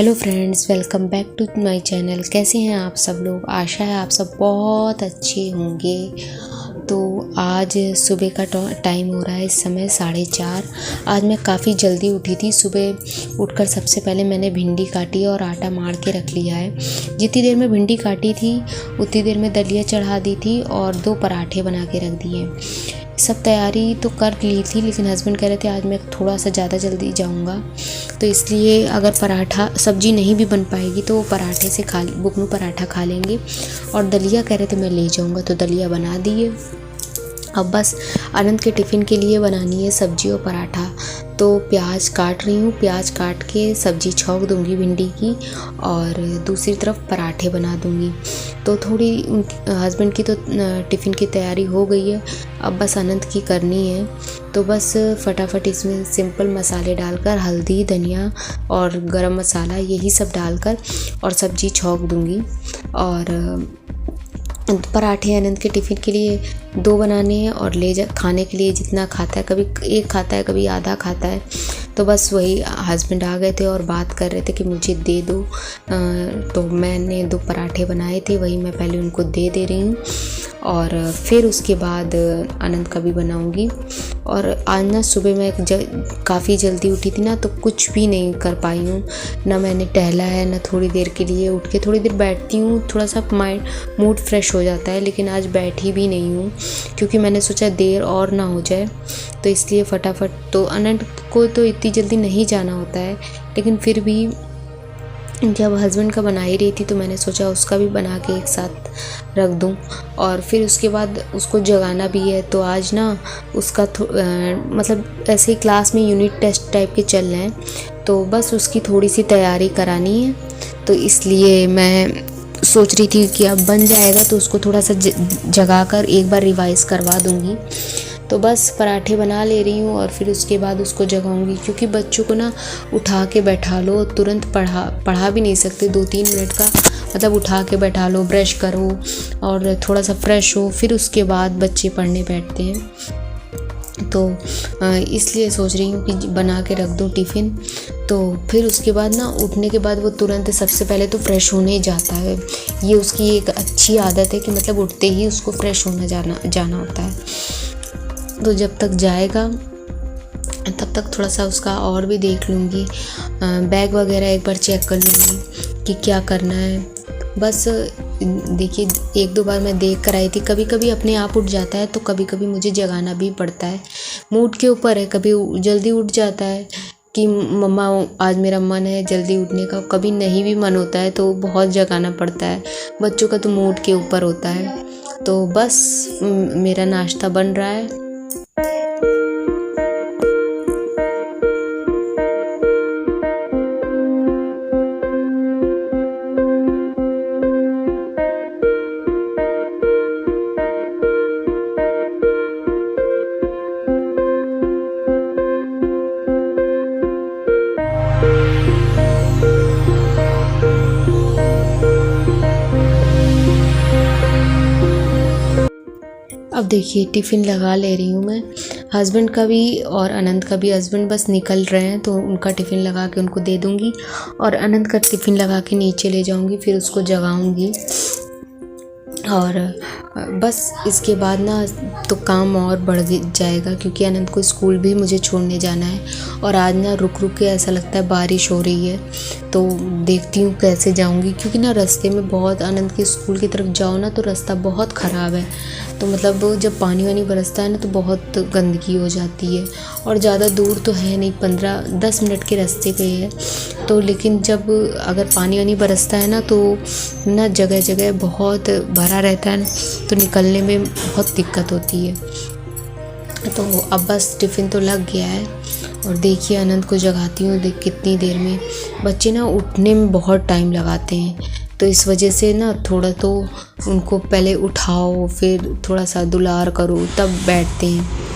Hello friends, welcome back to my channel. कैसे हैं आप सब लोग? आशा है आप सब बहुत अच्छे होंगे। तो आज सुबह का टाइम हो रहा है, इस समय 4:30। आज मैं काफ़ी जल्दी उठी थी। सुबह उठकर सबसे पहले मैंने भिंडी काटी और आटा मार के रख लिया है। जितनी देर में भिंडी काटी थी उतनी देर में दलिया चढ़ा दी थी और 2 पराठे बना के रख दिए। सब तैयारी तो कर ली थी, लेकिन हस्बैंड कह रहे थे आज मैं थोड़ा सा ज़्यादा जल्दी जाऊंगा, तो इसलिए अगर पराठा सब्जी नहीं भी बन पाएगी तो वो पराठे से बुकनू पराठा खा लेंगे। और दलिया कह रहे थे मैं ले जाऊंगा, तो दलिया बना दिए। अब बस आनंद के टिफ़िन के लिए बनानी है सब्जी और पराठा। तो प्याज काट रही हूँ, प्याज काट के सब्जी छौंक दूँगी भिंडी की और दूसरी तरफ पराठे बना दूँगी। तो थोड़ी हस्बैंड की तो टिफ़िन की तैयारी हो गई है, अब बस आनंद की करनी है। तो बस फटाफट इसमें सिंपल मसाले डालकर हल्दी, धनिया और गरम मसाला यही सब डालकर और सब्जी छौंक दूँगी। और पराठे आनंद के टिफ़िन के लिए 2 बनाने हैं और खाने के लिए जितना खाता है, कभी 1 खाता है कभी आधा खाता है। तो बस वही हस्बैंड आ गए थे और बात कर रहे थे कि मुझे दे दो। तो मैंने 2 पराठे बनाए थे, वही मैं पहले उनको दे रही हूँ और फिर उसके बाद आनंद का भी बनाऊँगी। और आज ना सुबह मैं काफ़ी जल्दी उठी थी ना, तो कुछ भी नहीं कर पाई हूँ। ना मैंने टहला है, ना थोड़ी देर के लिए उठ के थोड़ी देर बैठती हूँ, थोड़ा सा मूड फ्रेश हो जाता है। लेकिन आज बैठी भी नहीं हूँ क्योंकि मैंने सोचा देर और ना हो जाए, तो इसलिए फटाफट। तो आनंद को तो इतनी जल्दी नहीं जाना होता है, लेकिन फिर भी जब हस्बैंड का बना ही रही थी तो मैंने सोचा उसका भी बना के एक साथ रख दूं। और फिर उसके बाद उसको जगाना भी है। तो आज ना उसका मतलब ऐसे ही क्लास में यूनिट टेस्ट टाइप के चल रहे हैं, तो बस उसकी थोड़ी सी तैयारी करानी है। तो इसलिए मैं सोच रही थी कि अब बन जाएगा तो उसको थोड़ा सा जगा कर एक बार रिवाइज़ करवा दूँगी। तो बस पराठे बना ले रही हूँ और फिर उसके बाद उसको जगाऊंगी, क्योंकि बच्चों को ना उठा के बैठा लो तुरंत पढ़ा भी नहीं सकते। 2-3 मिनट का मतलब उठा के बैठा लो, ब्रश करो और थोड़ा सा फ्रेश हो, फिर उसके बाद बच्चे पढ़ने बैठते हैं। तो इसलिए सोच रही हूँ कि बना के रख दूँ टिफ़िन। तो फिर उसके बाद ना उठने के बाद वो तुरंत सबसे पहले तो फ्रेश होने ही जाता है। ये उसकी एक अच्छी आदत है कि मतलब उठते ही उसको फ्रेश होना जाना होता है। तो जब तक जाएगा तब तक थोड़ा सा उसका और भी देख लूँगी, बैग वगैरह एक बार चेक कर लूँगी कि क्या करना है। बस देखिए 1-2 बार मैं देख कर आई थी। कभी कभी अपने आप उठ जाता है, तो कभी कभी मुझे जगाना भी पड़ता है। मूड के ऊपर है, कभी जल्दी उठ जाता है कि मम्मा आज मेरा मन है जल्दी उठने का, कभी नहीं भी मन होता है तो बहुत जगाना पड़ता है। बच्चों का तो मूड के ऊपर होता है। तो बस मेरा नाश्ता बन रहा है। अब देखिए टिफ़िन लगा ले रही हूँ मैं। हस्बैंड का भी और आनंद का भी। हस्बैंड बस निकल रहे हैं तो उनका टिफ़िन लगा के उनको दे दूँगी और आनंद का टिफ़िन लगा के नीचे ले जाऊँगी, फिर उसको जगाऊँगी। और बस इसके बाद ना तो काम और बढ़ जाएगा, क्योंकि आनंद को स्कूल भी मुझे छोड़ने जाना है। और आज ना रुक के ऐसा लगता है बारिश हो रही है, तो देखती हूँ कैसे जाऊँगी, क्योंकि ना रास्ते में बहुत आनंद के स्कूल की तरफ जाओ ना तो रास्ता बहुत ख़राब है। तो मतलब जब पानी वानी बरसता है ना तो बहुत गंदगी हो जाती है। और ज़्यादा दूर तो है नहीं, 15-10 मिनट के रास्ते पे है। तो लेकिन जब अगर पानी वानी बरसता है ना तो ना जगह जगह बहुत भरा रहता है, तो निकलने में बहुत दिक्कत होती है। तो अब बस टिफ़िन तो लग गया है और देखिए आनंद को जगाती हूँ। देख कितनी देर में बच्चे ना उठने में बहुत टाइम लगाते हैं, तो इस वजह से ना थोड़ा तो उनको पहले उठाओ, फिर थोड़ा सा दुलार करो, तब बैठते हैं।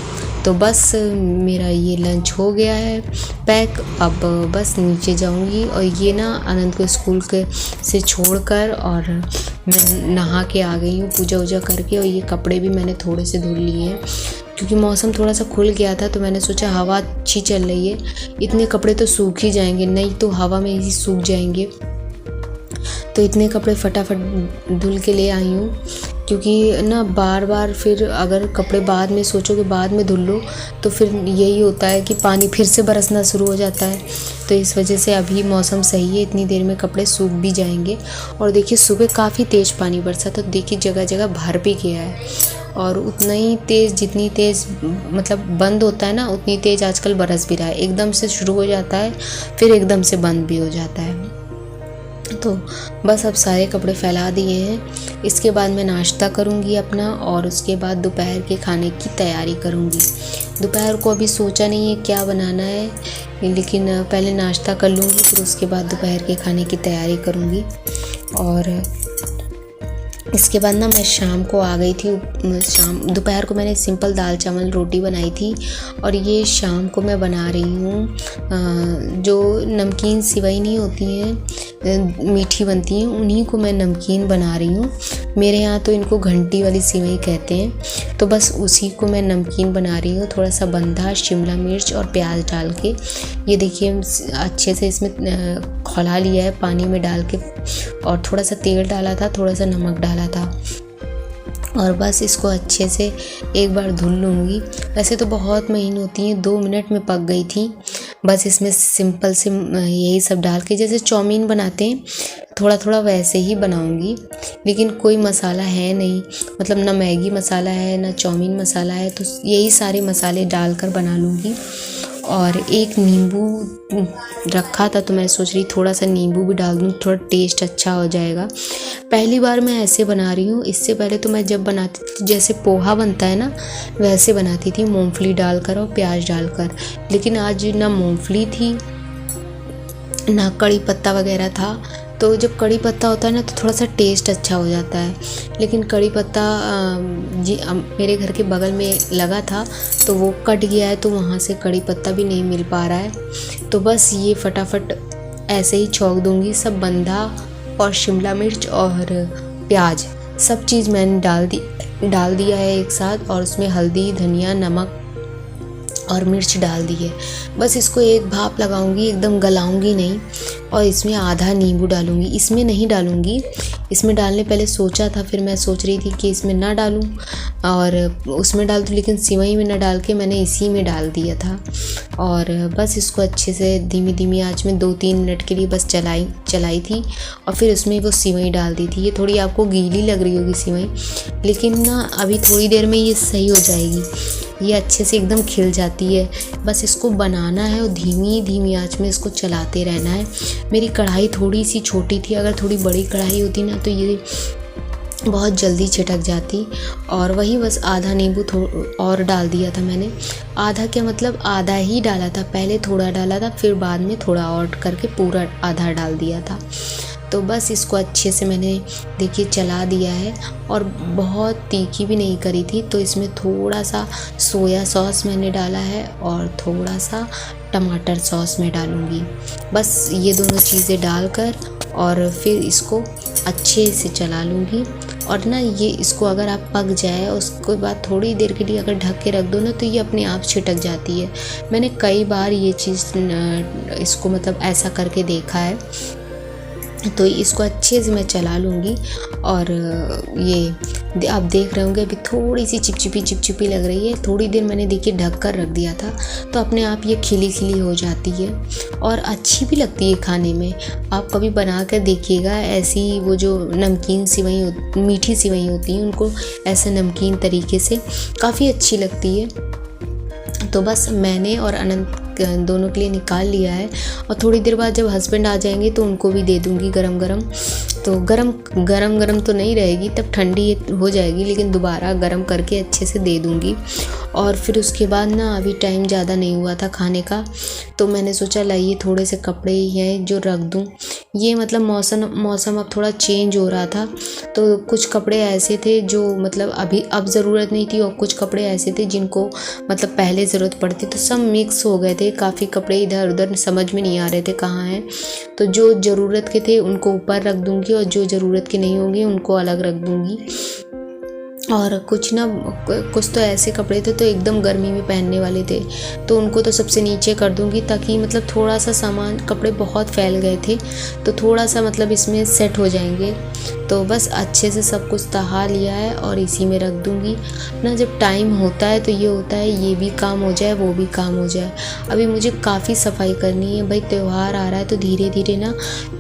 तो बस मेरा ये लंच हो गया है पैक। अब बस नीचे जाऊंगी और ये ना आनंद को स्कूल के से छोड़कर और मैं नहा के आ गई हूँ पूजा वूजा करके। और ये कपड़े भी मैंने थोड़े से धुल लिए हैं, क्योंकि मौसम थोड़ा सा खुल गया था तो मैंने सोचा हवा अच्छी चल रही है, इतने कपड़े तो सूख ही जाएंगे, नहीं तो हवा में ही सूख जाएंगे। तो इतने कपड़े फटाफट धुल के ले आई हूँ, क्योंकि ना बार बार फिर अगर कपड़े बाद में सोचो कि बाद में धुल लो तो फिर यही होता है कि पानी फिर से बरसना शुरू हो जाता है। तो इस वजह से अभी मौसम सही है, इतनी देर में कपड़े सूख भी जाएंगे। और देखिए सुबह काफ़ी तेज़ पानी बरसा, तो देखिए जगह जगह भर भी गया है, और उतना ही तेज़ जितनी तेज़ मतलब बंद होता है ना उतनी तेज़ आजकल बरस भी रहा है। एकदम से शुरू हो जाता है फिर एकदम से बंद भी हो जाता है। तो बस अब सारे कपड़े फैला दिए हैं। इसके बाद मैं नाश्ता करूँगी अपना, और उसके बाद दोपहर के खाने की तैयारी करूँगी। दोपहर को अभी सोचा नहीं है क्या बनाना है, लेकिन पहले नाश्ता कर लूँगी, फिर उसके बाद दोपहर के खाने की तैयारी करूँगी। और इसके बाद ना मैं शाम को आ गई थी। दोपहर को मैंने सिंपल दाल चावल रोटी बनाई थी, और ये शाम को मैं बना रही हूँ जो नमकीन सिवई नहीं होती हैं, मीठी बनती हैं, उन्हीं को मैं नमकीन बना रही हूँ। मेरे यहाँ तो इनको घंटी वाली सिवई कहते हैं। तो बस उसी को मैं नमकीन बना रही हूँ, थोड़ा सा बंधा शिमला मिर्च और प्याज डाल के। ये देखिए अच्छे से इसमें खौला लिया है पानी में डाल के, और थोड़ा सा तेल डाला था, थोड़ा सा नमक डाला था, और बस इसको अच्छे से एक बार धुल लूँगी। वैसे तो बहुत महीन होती हैं, 2 मिनट में पक गई थी। बस इसमें सिंपल से यही सब डाल के जैसे चाउमीन बनाते हैं थोड़ा थोड़ा वैसे ही बनाऊँगी। लेकिन कोई मसाला है नहीं, मतलब ना मैगी मसाला है ना चाउमीन मसाला है, तो यही सारे मसाले डालकर बना लूँगी। और एक नींबू रखा था तो मैं सोच रही थोड़ा सा नींबू भी डाल दूँ, थोड़ा टेस्ट अच्छा हो जाएगा। पहली बार मैं ऐसे बना रही हूँ, इससे पहले तो मैं जब बनाती थी जैसे पोहा बनता है ना वैसे बनाती थी, मूंगफली डालकर और प्याज डालकर। लेकिन आज ना मूंगफली थी ना कड़ी पत्ता वगैरह था, तो जब कड़ी पत्ता होता है ना तो थोड़ा सा टेस्ट अच्छा हो जाता है। लेकिन कड़ी पत्ता मेरे घर के बगल में लगा था तो वो कट गया है, तो वहाँ से कड़ी पत्ता भी नहीं मिल पा रहा है। तो बस ये फटाफट ऐसे ही छौंक दूँगी। सब बंधा और शिमला मिर्च और प्याज सब चीज़ मैंने डाल दिया है एक साथ, और उसमें हल्दी धनिया नमक और मिर्च डाल दी है। बस इसको एक भाप लगाऊंगी, एकदम गलाऊंगी नहीं, और इसमें आधा नींबू डालूंगी। इसमें नहीं डालूंगी, इसमें डालने पहले सोचा था, फिर मैं सोच रही थी कि इसमें ना डालूं और उसमें डाल दूं, लेकिन सिवई में ना डाल के मैंने इसी में डाल दिया था। और बस इसको अच्छे से धीमी धीमी आंच में 2-3 मिनट के लिए बस चलाई थी, और फिर उसमें वो सिवई डाल दी थी। ये थोड़ी आपको गीली लग रही होगी सिवई, लेकिन ना अभी थोड़ी देर में ये सही हो जाएगी, ये अच्छे से एकदम खिल जाती है। बस इसको बनाना है और धीमी धीमी आंच में इसको चलाते रहना है। मेरी कढ़ाई थोड़ी सी छोटी थी, अगर थोड़ी बड़ी कढ़ाई होती ना तो ये बहुत जल्दी छिटक जाती। और वही बस आधा नींबू और डाल दिया था मैंने। आधा क्या मतलब आधा ही डाला था, पहले थोड़ा डाला था फिर बाद में थोड़ा और करके पूरा आधा डाल दिया था। तो बस इसको अच्छे से मैंने देखिए चला दिया है, और बहुत तीखी भी नहीं करी थी। तो इसमें थोड़ा सा सोया सॉस मैंने डाला है और थोड़ा सा टमाटर सॉस मैं डालूँगी। बस ये दोनों चीज़ें डालकर और फिर इसको अच्छे से चला लूँगी। और ना ये इसको अगर आप पक जाए उसके बाद थोड़ी देर के लिए अगर ढक के रख दो ना तो ये अपने आप छिटक जाती है। मैंने कई बार ये चीज़ इसको मतलब ऐसा करके देखा है। तो इसको अच्छे से मैं चला लूँगी। और ये आप देख रहे होंगे अभी थोड़ी सी चिपचिपी लग रही है। थोड़ी देर मैंने देखिए ढक कर रख दिया था तो अपने आप ये खिली खिली हो जाती है और अच्छी भी लगती है खाने में। आप कभी बना कर देखिएगा ऐसी, वो जो नमकीन सिवई मीठी सिवई होती हैं उनको ऐसे नमकीन तरीके से काफ़ी अच्छी लगती है। तो बस मैंने और अनंत दोनों के लिए निकाल लिया है, और थोड़ी देर बाद जब हस्बैंड आ जाएंगे तो उनको भी दे दूँगी गरम गरम। तो गरम तो नहीं रहेगी, तब ठंडी हो जाएगी, लेकिन दोबारा गरम करके अच्छे से दे दूँगी। और फिर उसके बाद ना अभी टाइम ज़्यादा नहीं हुआ था खाने का, तो मैंने सोचा लाइए थोड़े से कपड़े ही हैं जो रख दूँ। ये मतलब मौसम अब थोड़ा चेंज हो रहा था, तो कुछ कपड़े ऐसे थे जो मतलब अब ज़रूरत नहीं थी, और कुछ कपड़े ऐसे थे जिनको मतलब पहले ज़रूरत पड़ती, तो सब मिक्स हो गए थे। काफ़ी कपड़े इधर उधर समझ में नहीं आ रहे थे कहाँ हैं। तो जो ज़रूरत के थे उनको ऊपर रख दूँगी और जो ज़रूरत के नहीं होंगे उनको अलग रख दूँगी। और कुछ ना कुछ तो ऐसे कपड़े थे तो एकदम गर्मी में पहनने वाले थे, तो उनको तो सबसे नीचे कर दूंगी, ताकि मतलब थोड़ा सा सामान, कपड़े बहुत फैल गए थे तो थोड़ा सा मतलब इसमें सेट हो जाएंगे। तो बस अच्छे से सब कुछ तहा लिया है और इसी में रख दूंगी ना। जब टाइम होता है तो ये होता है ये भी काम हो जाए वो भी काम हो जाए। अभी मुझे काफ़ी सफाई करनी है भाई, त्यौहार आ रहा है तो धीरे धीरे ना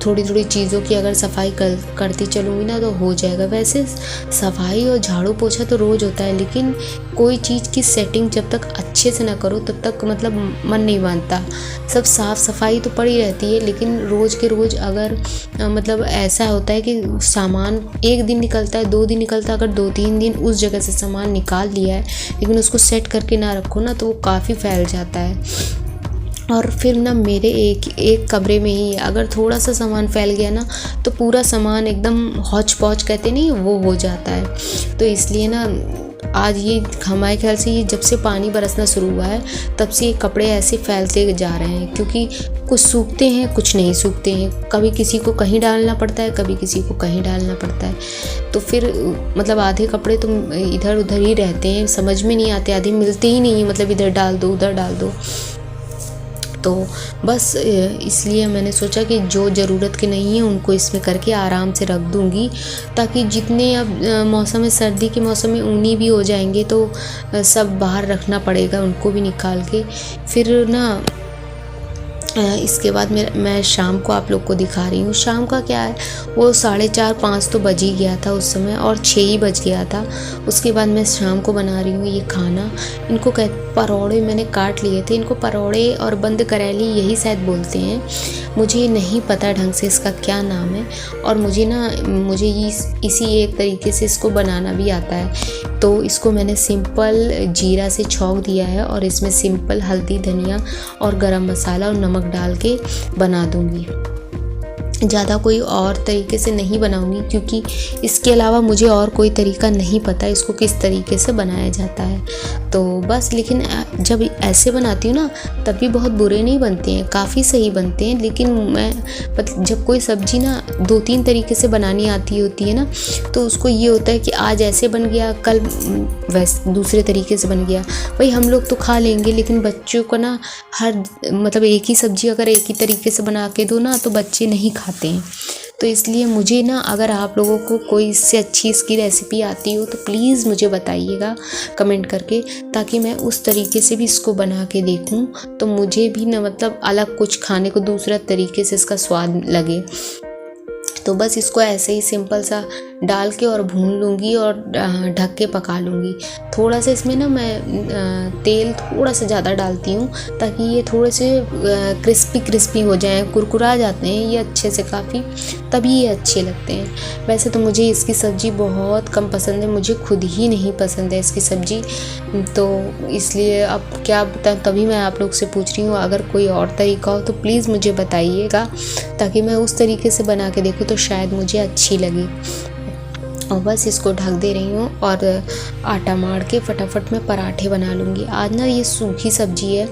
थोड़ी थोड़ी चीज़ों की अगर सफाई करती चलूँगी ना तो हो जाएगा। वैसे सफाई और झाड़ू पोछा तो रोज़ होता है, लेकिन कोई चीज़ की सेटिंग जब तक अच्छे से ना करो तब तक मतलब मन नहीं मानता। सब साफ़ सफाई तो पड़ी रहती है, लेकिन रोज़ के रोज़ अगर मतलब ऐसा होता है कि सामान एक दिन निकलता है, 2 दिन निकलता है, अगर 2-3 दिन उस जगह से सामान निकाल लिया है लेकिन उसको सेट करके ना रखो ना तो वो काफ़ी फैल जाता है। और फिर ना मेरे एक कमरे में ही अगर थोड़ा सा सामान फैल गया ना तो पूरा सामान एकदम हौच पौच कहते नहीं, वो हो जाता है। तो इसलिए ना आज ये हमारे ख्याल से ये जब से पानी बरसना शुरू हुआ है तब से ये कपड़े ऐसे फैलते जा रहे हैं, क्योंकि कुछ सूखते हैं कुछ नहीं सूखते हैं। कभी किसी को कहीं डालना पड़ता है, कभी किसी को कहीं डालना पड़ता है, तो फिर मतलब आधे कपड़े तो इधर उधर ही रहते हैं, समझ में नहीं आते, आधे मिलते ही नहीं, मतलब इधर डाल दो उधर डाल दो। तो बस इसलिए मैंने सोचा कि जो ज़रूरत के नहीं है उनको इसमें करके आराम से रख दूँगी, ताकि जितने अब मौसम में, सर्दी के मौसम में ऊनी भी हो जाएंगे तो सब बाहर रखना पड़ेगा, उनको भी निकाल के। फिर ना इसके बाद मैं शाम को आप लोग को दिखा रही हूँ। शाम का क्या है, वो 4:30-5 तो बज ही गया था उस समय, और 6 ही बज गया था। उसके बाद मैं शाम को बना रही हूँ ये खाना। इनको परोड़े मैंने काट लिए थे, इनको परोड़े और बंद करेली यही शायद बोलते हैं, मुझे नहीं पता ढंग से इसका क्या नाम है। और मुझे इसी एक तरीके से इसको बनाना भी आता है। तो इसको मैंने सिंपल जीरा से छौंक दिया है और इसमें सिंपल हल्दी, धनिया और गरम मसाला और नमक डाल के बना दूँगी। ज़्यादा कोई और तरीके से नहीं बनाऊंगी, क्योंकि इसके अलावा मुझे और कोई तरीका नहीं पता इसको किस तरीके से बनाया जाता है। तो बस, लेकिन जब ऐसे बनाती हूँ ना तब भी बहुत बुरे नहीं बनते हैं, काफ़ी सही बनते हैं। लेकिन मैं जब कोई सब्ज़ी ना 2-3 तरीके से बनानी आती होती है ना, तो उसको ये होता है कि आज ऐसे बन गया, कल वैसे दूसरे तरीके से बन गया। भाई हम लोग तो खा लेंगे, लेकिन बच्चों को ना मतलब एक ही सब्ज़ी अगर एक ही तरीके से बना के दो ना तो बच्चे नहीं खाते हैं। तो इसलिए मुझे ना, अगर आप लोगों को कोई इससे अच्छी इसकी रेसिपी आती हो तो प्लीज़ मुझे बताइएगा कमेंट करके, ताकि मैं उस तरीके से भी इसको बना के देखूं, तो मुझे भी ना मतलब अलग कुछ खाने को दूसरा तरीके से इसका स्वाद लगे। तो बस इसको ऐसे ही सिंपल सा डाल के और भून लूँगी और ढक के पका लूँगी। थोड़ा सा इसमें ना मैं तेल थोड़ा सा ज़्यादा डालती हूँ, ताकि ये थोड़े से क्रिस्पी हो जाएं, कुरकुरा जाते हैं ये अच्छे से काफ़ी, तभी ये अच्छे लगते हैं। वैसे तो मुझे इसकी सब्ज़ी बहुत कम पसंद है, मुझे खुद ही नहीं पसंद है इसकी सब्ज़ी, तो इसलिए अब क्या बताऊँ, तभी मैं आप लोग से पूछ रही हूँ। अगर कोई और तरीका हो तो प्लीज़ मुझे बताइएगा, ताकि मैं उस तरीके से बना के देखूँ तो शायद मुझे अच्छी लगे। और बस इसको ढक दे रही हूँ और आटा मार के फटाफट मैं पराठे बना लूँगी। आज ना ये सूखी सब्ज़ी है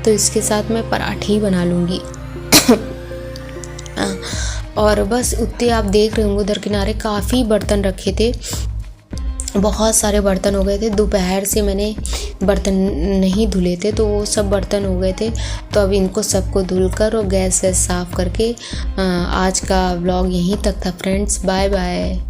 तो इसके साथ मैं पराठे ही बना लूँगी। और बस उतने आप देख रहे होंगे उधर किनारे काफ़ी बर्तन रखे थे, बहुत सारे बर्तन हो गए थे। दोपहर से मैंने बर्तन नहीं धुले थे तो वो सब बर्तन हो गए थे, तो अब इनको सबको धुलकर और गैस साफ़ करके आज का व्लॉग यहीं तक था फ्रेंड्स। Bye bye.